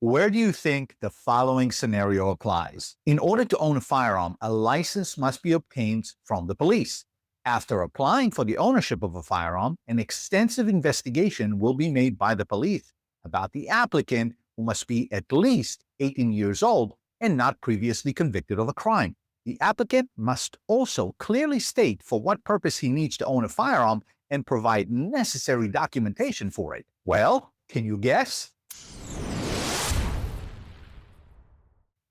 Where do you think the following scenario applies? In order to own a firearm, a license must be obtained from the police. After applying for the ownership of a firearm, an extensive investigation will be made by the police about the applicant, who must be at least 18 years old and not previously convicted of a crime. The applicant must also clearly state for what purpose he needs to own a firearm and provide necessary documentation for it. Well, can you guess?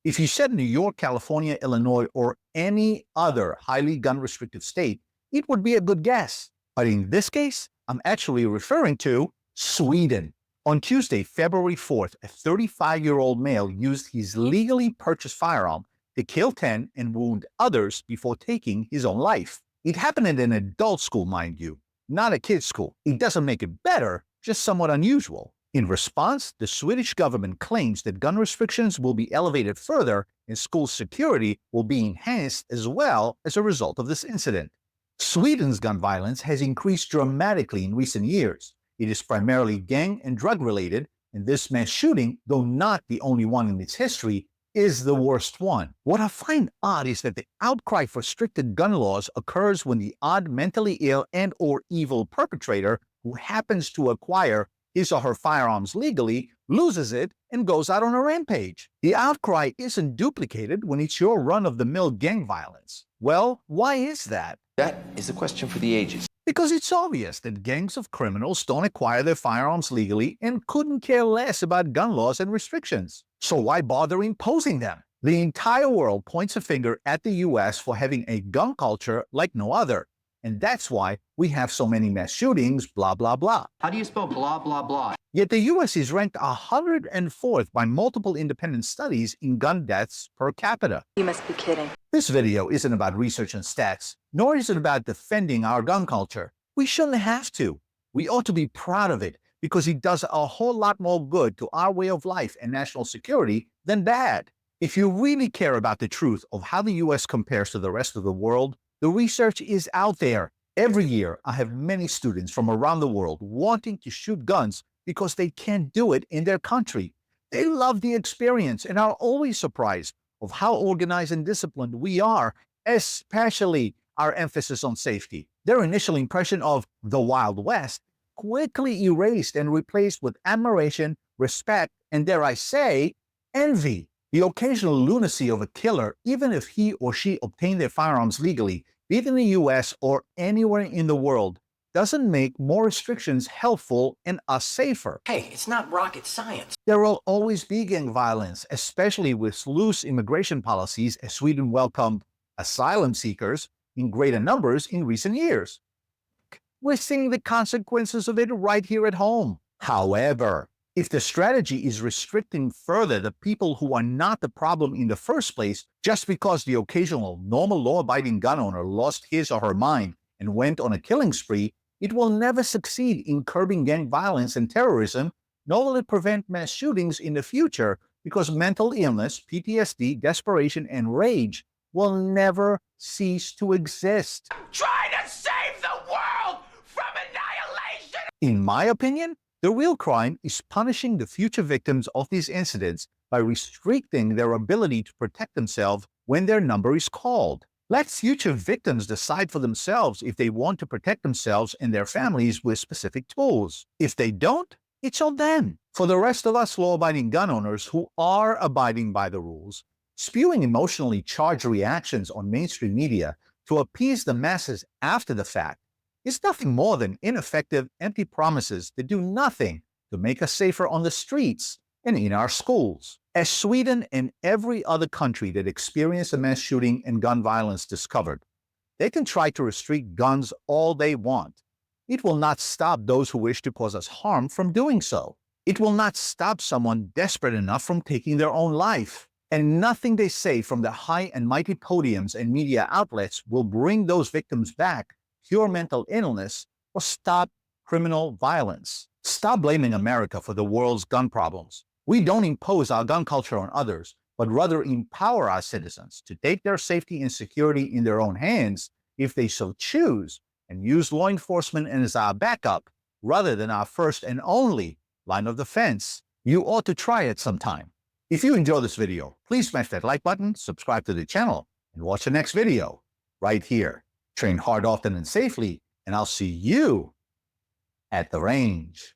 If you said New York, California, Illinois, or any other highly gun-restricted state, it would be a good guess. But in this case, I'm actually referring to Sweden. On Tuesday, February 4th, a 35-year-old male used his legally purchased firearm to kill 10 and wound others before taking his own life. It happened in an adult school, mind you, not a kid's school. It doesn't make it better, just somewhat unusual. In response, the Swedish government claims that gun restrictions will be elevated further and school security will be enhanced as well as a result of this incident. Sweden's gun violence has increased dramatically in recent years. It is primarily gang and drug-related, and this mass shooting, though not the only one in its history, is the worst one. What I find odd is that the outcry for stricter gun laws occurs when the odd mentally ill and/or evil perpetrator who happens to acquire his or her firearms legally loses it and goes out on a rampage. The outcry isn't duplicated when it's your run-of-the-mill gang violence. Well, why is that? That is a question for the ages. Because it's obvious that gangs of criminals don't acquire their firearms legally and couldn't care less about gun laws and restrictions. So why bother imposing them? The entire world points a finger at the US for having a gun culture like no other. And that's why we have so many mass shootings, blah, blah, blah. How do you spell blah, blah, blah? Yet the US is ranked 104th by multiple independent studies in gun deaths per capita. You must be kidding. This video isn't about research and stats, nor is it about defending our gun culture. We shouldn't have to. We ought to be proud of it because it does a whole lot more good to our way of life and national security than bad. If you really care about the truth of how the US compares to the rest of the world, the research is out there. Every year, I have many students from around the world wanting to shoot guns because they can't do it in their country. They love the experience and are always surprised of how organized and disciplined we are, especially our emphasis on safety. Their initial impression of the Wild West quickly erased and replaced with admiration, respect, and dare I say, envy. The occasional lunacy of a killer, even if he or she obtained their firearms legally, be it in the US or anywhere in the world, doesn't make more restrictions helpful and us safer. Hey, it's not rocket science. There will always be gang violence, especially with loose immigration policies, as Sweden welcomed asylum seekers in greater numbers in recent years. We're seeing the consequences of it right here at home. However, if the strategy is restricting further the people who are not the problem in the first place, just because the occasional normal law-abiding gun owner lost his or her mind and went on a killing spree, it will never succeed in curbing gang violence and terrorism, nor will it prevent mass shootings in the future because mental illness, PTSD, desperation, and rage will never cease to exist. Try to save the world from annihilation! In my opinion, the real crime is punishing the future victims of these incidents by restricting their ability to protect themselves when their number is called. Let future victims decide for themselves if they want to protect themselves and their families with specific tools. If they don't, it's on them. For the rest of us law-abiding gun owners who are abiding by the rules, spewing emotionally charged reactions on mainstream media to appease the masses after the fact is nothing more than ineffective, empty promises that do nothing to make us safer on the streets and in our schools. As Sweden and every other country that experienced a mass shooting and gun violence discovered, they can try to restrict guns all they want. It will not stop those who wish to cause us harm from doing so. It will not stop someone desperate enough from taking their own life. And nothing they say from the high and mighty podiums and media outlets will bring those victims back, cure mental illness, or stop criminal violence. Stop blaming America for the world's gun problems. We don't impose our gun culture on others, but rather empower our citizens to take their safety and security in their own hands if they so choose, and use law enforcement as our backup rather than our first and only line of defense. You ought to try it sometime. If you enjoyed this video, please smash that like button, subscribe to the channel, and watch the next video right here. Train hard, often, and safely, and I'll see you at the range.